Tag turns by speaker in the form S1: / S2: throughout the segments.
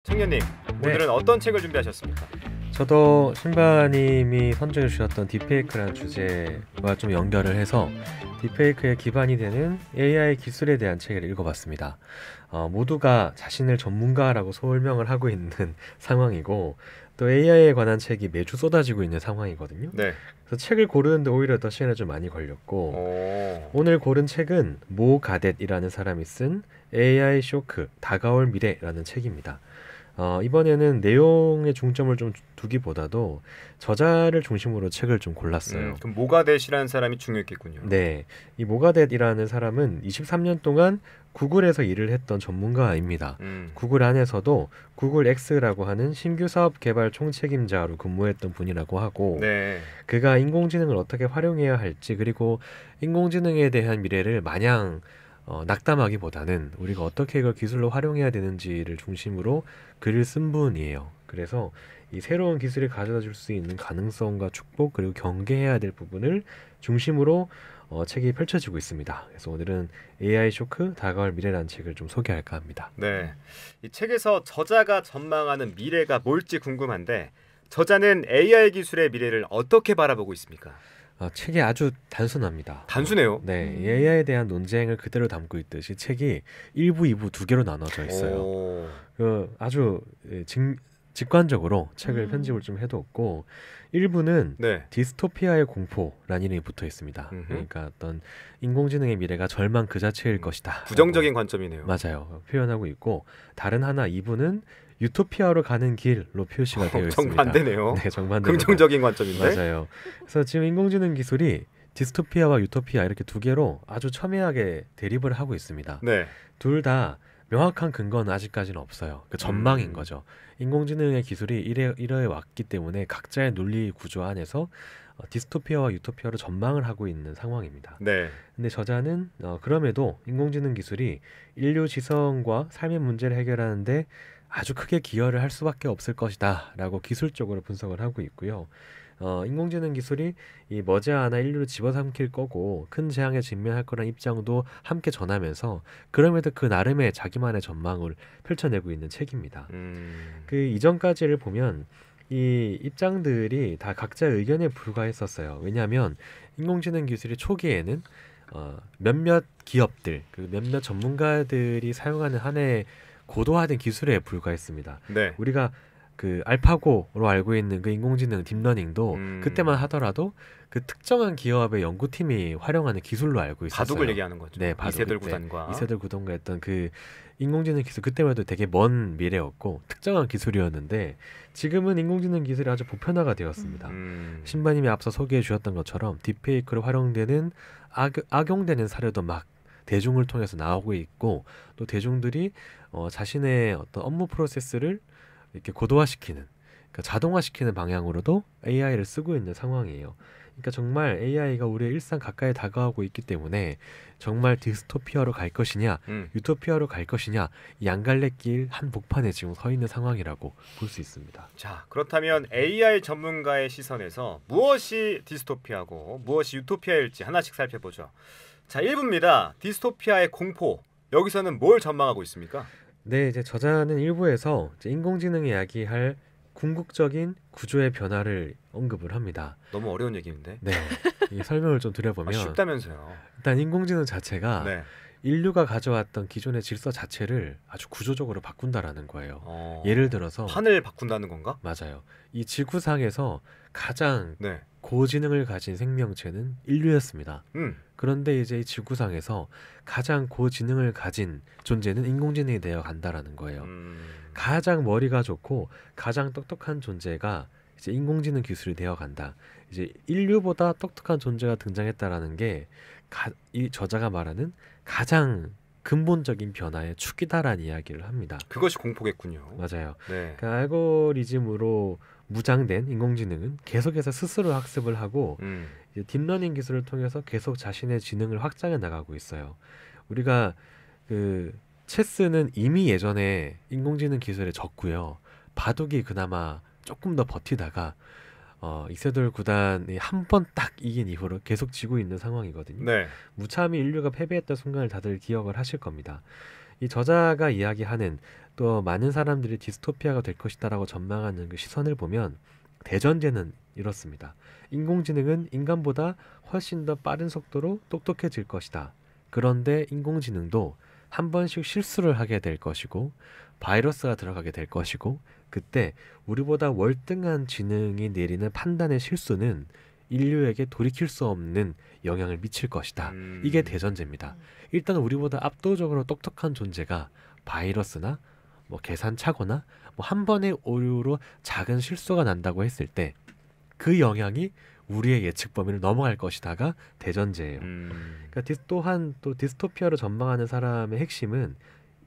S1: 청년님,
S2: 네.
S1: 오늘은 어떤 책을 준비하셨습니까?
S2: 저도 신바님이 선정해 주셨던 딥페이크라는 주제와 좀 연결을 해서 딥페이크의 기반이 되는 AI 기술에 대한 책을 읽어봤습니다. 모두가 자신을 전문가라고 소설명을 하고 있는 상황이고 또 AI에 관한 책이 매주 쏟아지고 있는 상황이거든요.
S1: 네.
S2: 그래서 책을 고르는데 오히려 더 시간이 좀 많이 걸렸고
S1: 오.
S2: 오늘 고른 책은 모 가뎃이라는 사람이 쓴 AI 쇼크 다가올 미래라는 책입니다. 이번에는 내용의 중점을 좀 두기보다도 저자를 중심으로 책을 좀 골랐어요.
S1: 그럼 모가댓이라는 사람이 중요했겠군요.
S2: 네, 이 모가뎃이라는 사람은 23년 동안 구글에서 일을 했던 전문가입니다. 구글 안에서도 구글 X라고 하는 신규 사업 개발 총책임자로 근무했던 분이라고 하고
S1: 네.
S2: 그가 인공지능을 어떻게 활용해야 할지 그리고 인공지능에 대한 미래를 마냥 낙담하기보다는 우리가 어떻게 이걸 기술로 활용해야 되는지를 중심으로 글을 쓴 분이에요. 그래서 이 새로운 기술이 가져다 줄 수 있는 가능성과 축복 그리고 경계해야 될 부분을 중심으로 책이 펼쳐지고 있습니다. 그래서 오늘은 AI 쇼크 다가올 미래라는 책을 좀 소개할까 합니다.
S1: 네. 이 책에서 저자가 전망하는 미래가 뭘지 궁금한데 저자는 AI 기술의 미래를 어떻게 바라보고 있습니까?
S2: 책이 아주 단순합니다.
S1: 단순해요.
S2: 네, 이 AI에 대한 논쟁을 그대로 담고 있듯이 책이 1부, 2부 두 개로 나눠져 있어요.
S1: 오.
S2: 아주 직관적으로 책을 편집을 좀 해뒀고 1부는
S1: 네.
S2: 디스토피아의 공포라는 이름이 붙어 있습니다.
S1: 음흠.
S2: 그러니까 어떤 인공지능의 미래가 절망 그 자체일 것이다.
S1: 부정적인 관점이네요.
S2: 맞아요. 표현하고 있고 다른 하나 2부는 유토피아로 가는 길로 표시가 되어 있습니다.
S1: 정반대네요.
S2: 네, 정반대.
S1: 긍정적인 관점인데.
S2: 맞아요. 그래서 지금 인공지능 기술이 디스토피아와 유토피아 이렇게 두 개로 아주 첨예하게 대립을 하고 있습니다.
S1: 네.
S2: 둘 다 명확한 근거는 아직까지는 없어요. 그 전망인 거죠. 인공지능의 기술이 이래 왔기 때문에 각자의 논리 구조 안에서 디스토피아와 유토피아로 전망을 하고 있는 상황입니다.
S1: 네.
S2: 근데 저자는 그럼에도 인공지능 기술이 인류 지성과 삶의 문제를 해결하는데 아주 크게 기여를 할 수밖에 없을 것이다 라고 기술적으로 분석을 하고 있고요. 인공지능 기술이 이 머지않아 인류를 집어삼킬 거고 큰 재앙에 직면할 거란 입장도 함께 전하면서 그럼에도 그 나름의 자기만의 전망을 펼쳐내고 있는 책입니다. 그 이전까지를 보면 이 입장들이 다 각자의 의견에 불과했었어요. 왜냐하면 인공지능 기술이 초기에는 몇몇 기업들, 그 몇몇 전문가들이 사용하는 하나의 고도화된 기술에 불과했습니다.
S1: 네.
S2: 우리가 그 알파고로 알고 있는 그 인공지능 딥러닝도 그때만 하더라도 그 특정한 기업의 연구팀이 활용하는 기술로 알고 있었어요.
S1: 바둑을 얘기하는 거죠.
S2: 네, 바둑.
S1: 이세돌 구단과
S2: 이세돌 구단과 했던 그 인공지능 기술 그때만 해도 되게 먼 미래였고 특정한 기술이었는데 지금은 인공지능 기술이 아주 보편화가 되었습니다. 신바님이 앞서 소개해 주셨던 것처럼 딥페이크로 활용되는 악용되는 사례도 막 대중을 통해서 나오고 있고 또 대중들이 자신의 어떤 업무 프로세스를 이렇게 고도화시키는, 그러니까 자동화시키는 방향으로도 AI를 쓰고 있는 상황이에요. 그러니까 정말 AI가 우리의 일상 가까이 다가오고 있기 때문에 정말 디스토피아로 갈 것이냐, 유토피아로 갈 것이냐, 이 양갈래길 한복판에 지금 서 있는 상황이라고 볼 수 있습니다.
S1: 자, 그렇다면 AI 전문가의 시선에서 무엇이 디스토피아고 무엇이 유토피아일지 하나씩 살펴보죠. 자, 1부입니다. 디스토피아의 공포. 여기서는 뭘 전망하고 있습니까?
S2: 네, 이제 저자는 일부에서 이제 인공지능이 야기할 궁극적인 구조의 변화를 언급을 합니다.
S1: 너무 어려운 얘기인데.
S2: 네, 이 설명을 좀 드려보면
S1: 쉽다면서요.
S2: 일단 인공지능 자체가
S1: 네.
S2: 인류가 가져왔던 기존의 질서 자체를 아주 구조적으로 바꾼다라는 거예요. 예를 들어서
S1: 판을 바꾼다는 건가?
S2: 맞아요. 이 지구상에서 가장
S1: 네.
S2: 고지능을 가진 생명체는 인류였습니다. 그런데 이제 이 지구상에서 가장 고지능을 가진 존재는 인공지능이 되어 간다라는 거예요. 가장 머리가 좋고 가장 똑똑한 존재가 이제 인공지능 기술이 되어 간다. 이제 인류보다 똑똑한 존재가 등장했다라는 게 이 저자가 말하는 가장 근본적인 변화의 축이다라는 이야기를 합니다.
S1: 그것이 공포겠군요.
S2: 맞아요.
S1: 네.
S2: 그 알고리즘으로 무장된 인공지능은 계속해서 스스로 학습을 하고 이제 딥러닝 기술을 통해서 계속 자신의 지능을 확장해 나가고 있어요. 우리가 그 체스는 이미 예전에 인공지능 기술에 졌고요. 바둑이 그나마 조금 더 버티다가 이세돌 구단이 한 번 딱 이긴 이후로 계속 지고 있는 상황이거든요.
S1: 네.
S2: 무참히 인류가 패배했던 순간을 다들 기억을 하실 겁니다. 이 저자가 이야기하는 또 많은 사람들이 디스토피아가 될 것이다라고 전망하는 그 시선을 보면 대전제는 이렇습니다. 인공지능은 인간보다 훨씬 더 빠른 속도로 똑똑해질 것이다. 그런데 인공지능도 한 번씩 실수를 하게 될 것이고 바이러스가 들어가게 될 것이고 그때 우리보다 월등한 지능이 내리는 판단의 실수는 인류에게 돌이킬 수 없는 영향을 미칠 것이다. 이게 대전제입니다. 일단 우리보다 압도적으로 똑똑한 존재가 바이러스나 뭐 계산착오나 뭐 한 번의 오류로 작은 실수가 난다고 했을 때 그 영향이 우리의 예측 범위를 넘어갈 것이다가 대전제예요. 그러니까 또한 또 디스토피아로 전망하는 사람의 핵심은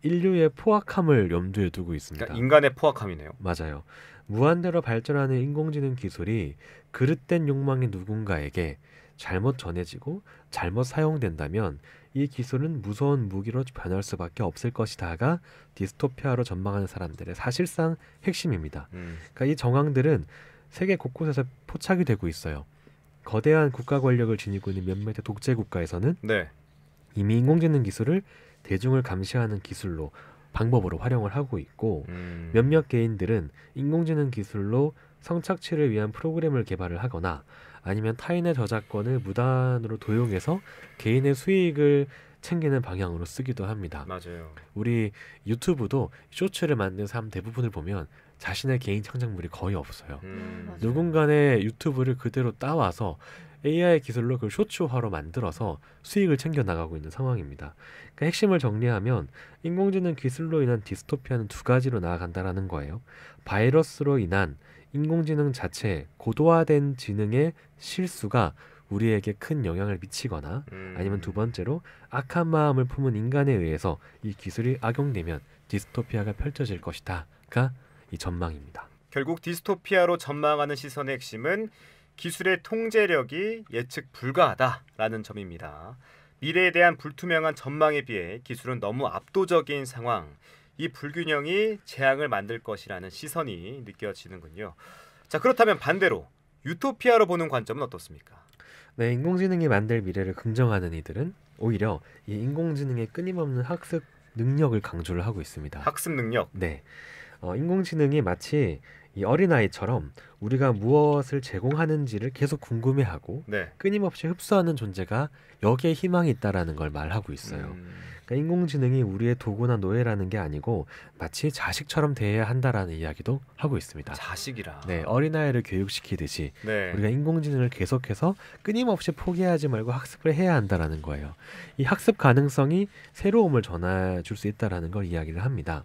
S2: 인류의 포악함을 염두에 두고 있습니다.
S1: 그러니까 인간의 포악함이네요.
S2: 맞아요. 무한대로 발전하는 인공지능 기술이 그릇된 욕망이 누군가에게 잘못 전해지고 잘못 사용된다면 이 기술은 무서운 무기로 변할 수밖에 없을 것이다가 디스토피아로 전망하는 사람들의 사실상 핵심입니다. 그러니까 이 정황들은 세계 곳곳에서 포착이 되고 있어요. 거대한 국가 권력을 지니고 있는 몇몇의 독재 국가에서는
S1: 네.
S2: 이미 인공지능 기술을 대중을 감시하는 기술로 방법으로 활용을 하고 있고 몇몇 개인들은 인공지능 기술로 성착취를 위한 프로그램을 개발을 하거나 아니면 타인의 저작권을 무단으로 도용해서 개인의 수익을 챙기는 방향으로 쓰기도 합니다.
S1: 맞아요.
S2: 우리 유튜브도 쇼츠를 만든 사람 대부분을 보면 자신의 개인 창작물이 거의 없어요.
S3: 맞아요.
S2: 누군가의 유튜브를 그대로 따와서 AI 기술로 그 쇼츠화로 만들어서 수익을 챙겨 나가고 있는 상황입니다. 그러니까 핵심을 정리하면 인공지능 기술로 인한 디스토피아는 두 가지로 나아간다라는 거예요. 바이러스로 인한 인공지능 자체의 고도화된 지능의 실수가 우리에게 큰 영향을 미치거나 아니면 두 번째로 악한 마음을 품은 인간에 의해서 이 기술이 악용되면 디스토피아가 펼쳐질 것이다가 이 전망입니다.
S1: 결국 디스토피아로 전망하는 시선의 핵심은 기술의 통제력이 예측 불가하다라는 점입니다. 미래에 대한 불투명한 전망에 비해 기술은 너무 압도적인 상황, 이 불균형이 재앙을 만들 것이라는 시선이 느껴지는군요. 자, 그렇다면 반대로 유토피아로 보는 관점은 어떻습니까?
S2: 네, 인공지능이 만들 미래를 긍정하는 이들은 오히려 이 인공지능의 끊임없는 학습 능력을 강조를 하고 있습니다.
S1: 학습 능력.
S2: 네, 인공지능이 마치 이 어린아이처럼 우리가 무엇을 제공하는지를 계속 궁금해하고
S1: 네.
S2: 끊임없이 흡수하는 존재가 여기에 희망이 있다라는 걸 말하고 있어요. 그러니까 인공지능이 우리의 도구나 노예라는 게 아니고 마치 자식처럼 대해야 한다라는 이야기도 하고 있습니다.
S1: 자식이라.
S2: 네, 어린아이를 교육시키듯이
S1: 네.
S2: 우리가 인공지능을 계속해서 끊임없이 포기하지 말고 학습을 해야 한다라는 거예요. 이 학습 가능성이 새로움을 전해줄 수 있다라는 걸 이야기를 합니다.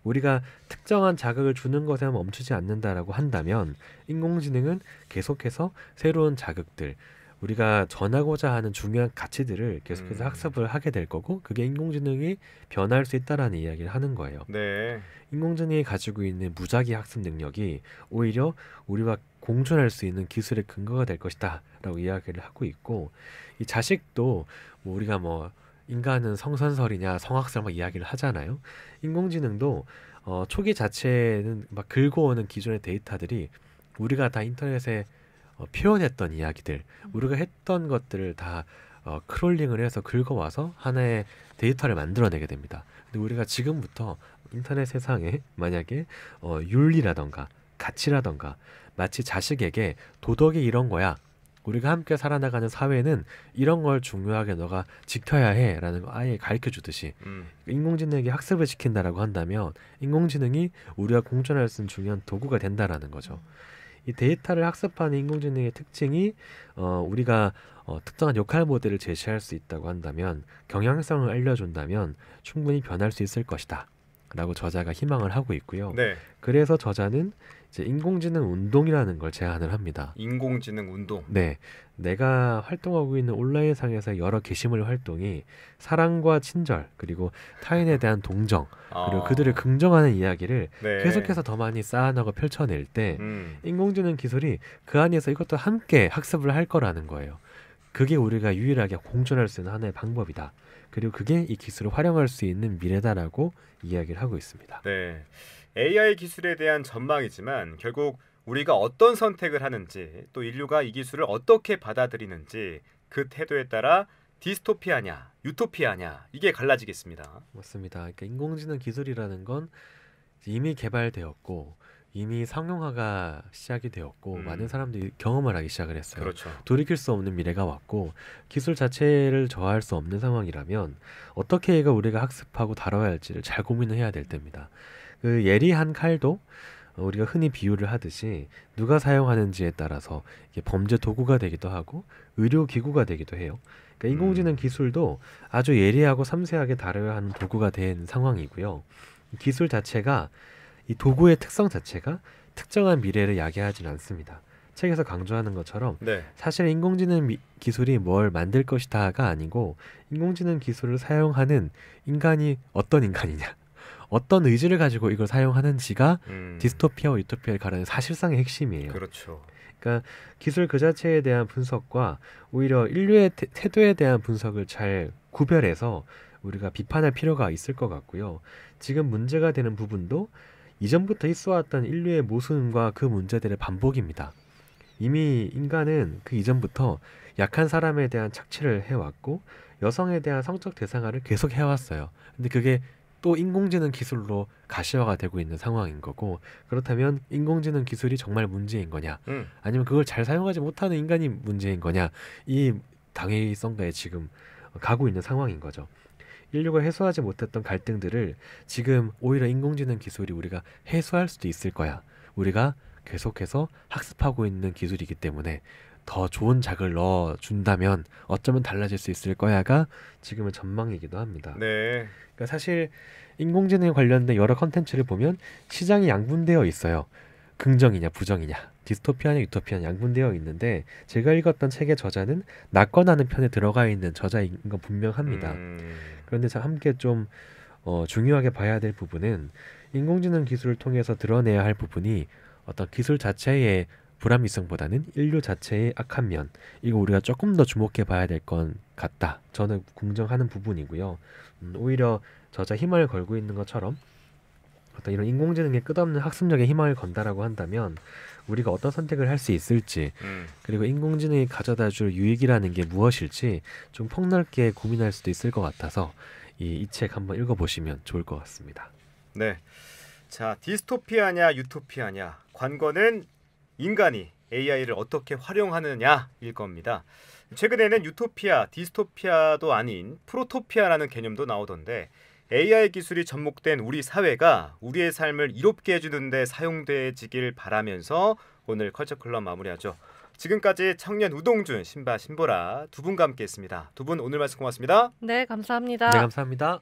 S2: 우리가 특정한 자극을 주는 것에만 멈추지 않는다라고 한다면 인공지능은 계속해서 새로운 자극들, 우리가 전하고자 하는 중요한 가치들을 계속해서 학습을 하게 될 거고 그게 인공지능이 변할 수 있다라는 이야기를 하는 거예요.
S1: 네.
S2: 인공지능이 가지고 있는 무작위 학습 능력이 오히려 우리와 공존할 수 있는 기술의 근거가 될 것이다 라고 이야기를 하고 있고 이 자식도 뭐 우리가 뭐 인간은 성선설이냐 성악설 막 이야기를 하잖아요. 인공지능도 초기 자체는 막 긁어오는 기존의 데이터들이 우리가 다 인터넷에 표현했던 이야기들, 우리가 했던 것들을 다 크롤링을 해서 긁어와서 하나의 데이터를 만들어내게 됩니다. 근데 우리가 지금부터 인터넷 세상에 만약에 윤리라던가 가치라던가 마치 자식에게 도덕이 이런 거야. 우리가 함께 살아나가는 사회는 이런 걸 중요하게 너가 지켜야 해라는 거 아예 가르쳐 주듯이 인공지능에게 학습을 시킨다라고 한다면 인공지능이 우리가 공존할 수 있는 중요한 도구가 된다라는 거죠. 이 데이터를 학습하는 인공지능의 특징이 우리가 특정한 역할 모델을 제시할 수 있다고 한다면 경향성을 알려준다면 충분히 변할 수 있을 것이다 라고 저자가 희망을 하고 있고요.
S1: 네.
S2: 그래서 저자는 이제 인공지능 운동이라는 걸 제안을 합니다.
S1: 인공지능 운동.
S2: 네, 내가 활동하고 있는 온라인상에서 여러 게시물 활동이 사랑과 친절 그리고 타인에 대한 동정 그리고 그들을 긍정하는 이야기를
S1: 네.
S2: 계속해서 더 많이 쌓아나고 펼쳐낼 때 인공지능 기술이 그 안에서 이것도 함께 학습을 할 거라는 거예요. 그게 우리가 유일하게 공존할 수 있는 하나의 방법이다. 그리고 그게 이 기술을 활용할 수 있는 미래다라고 이야기를 하고 있습니다.
S1: 네. AI 기술에 대한 전망이지만 결국 우리가 어떤 선택을 하는지 또 인류가 이 기술을 어떻게 받아들이는지 그 태도에 따라 디스토피아냐 유토피아냐 이게 갈라지겠습니다.
S2: 맞습니다. 그러니까 인공지능 기술이라는 건 이미 개발되었고 이미 상용화가 시작이 되었고 많은 사람들이 경험을 하기 시작을 했어요.
S1: 그렇죠.
S2: 돌이킬 수 없는 미래가 왔고 기술 자체를 저하할 수 없는 상황이라면 어떻게 이걸 우리가 학습하고 다뤄야 할지를 잘 고민을 해야 될 때입니다. 그 예리한 칼도 우리가 흔히 비유를 하듯이 누가 사용하는지에 따라서 이게 범죄 도구가 되기도 하고 의료 기구가 되기도 해요. 그러니까 인공지능 기술도 아주 예리하고 섬세하게 다뤄야 하는 도구가 된 상황이고요. 기술 자체가 이 도구의 특성 자체가 특정한 미래를 야기하지는 않습니다. 책에서 강조하는 것처럼
S1: 네.
S2: 사실 인공지능 기술이 뭘 만들 것이다가 아니고 인공지능 기술을 사용하는 인간이 어떤 인간이냐, 어떤 의지를 가지고 이걸 사용하는지가 디스토피아와 유토피아를 가르는 사실상의 핵심이에요.
S1: 그렇죠.
S2: 그러니까 기술 그 자체에 대한 분석과 오히려 인류의 태도에 대한 분석을 잘 구별해서 우리가 비판할 필요가 있을 것 같고요. 지금 문제가 되는 부분도 이전부터 있어왔던 인류의 모순과 그 문제들의 반복입니다. 이미 인간은 그 이전부터 약한 사람에 대한 착취를 해왔고 여성에 대한 성적 대상화를 계속 해왔어요. 근데 그게 또 인공지능 기술로 가시화가 되고 있는 상황인 거고, 그렇다면 인공지능 기술이 정말 문제인 거냐, 아니면 그걸 잘 사용하지 못하는 인간이 문제인 거냐, 이 당위성가에 지금 가고 있는 상황인 거죠. 인류가 해소하지 못했던 갈등들을 지금 오히려 인공지능 기술이 우리가 해소할 수도 있을 거야. 우리가 계속해서 학습하고 있는 기술이기 때문에 더 좋은 작을 넣어준다면 어쩌면 달라질 수 있을 거야가 지금의 전망이기도 합니다.
S1: 네.
S2: 그러니까 사실 인공지능에 관련된 여러 컨텐츠를 보면 시장이 양분되어 있어요. 긍정이냐 부정이냐, 디스토피아냐 유토피아냐 양분되어 있는데 제가 읽었던 책의 저자는 낙관하는 편에 들어가 있는 저자인 건 분명합니다. 그런데 함께 좀 중요하게 봐야 될 부분은 인공지능 기술을 통해서 드러내야 할 부분이 어떤 기술 자체의 불합리성보다는 인류 자체의 악한 면, 이거 우리가 조금 더 주목해 봐야 될 건 같다. 저는 긍정하는 부분이고요. 오히려 저자 희망을 걸고 있는 것처럼 어떤 이런 인공지능의 끝없는 학습력에 희망을 건다라고 한다면 우리가 어떤 선택을 할 수 있을지, 그리고 인공지능이 가져다줄 유익이라는 게 무엇일지 좀 폭넓게 고민할 수도 있을 것 같아서 이 책 한번 읽어보시면 좋을 것 같습니다.
S1: 네. 자, 디스토피아냐 유토피아냐, 관건은 인간이 AI를 어떻게 활용하느냐일 겁니다. 최근에는 유토피아, 디스토피아도 아닌 프로토피아라는 개념도 나오던데 AI 기술이 접목된 우리 사회가 우리의 삶을 이롭게 해주는 데 사용되어지길 바라면서 오늘 컬처클럽 마무리하죠. 지금까지 청년 우동준, 신바 신보라 두 분과 함께했습니다. 두 분 오늘 말씀 고맙습니다.
S3: 네, 감사합니다.
S2: 네, 감사합니다.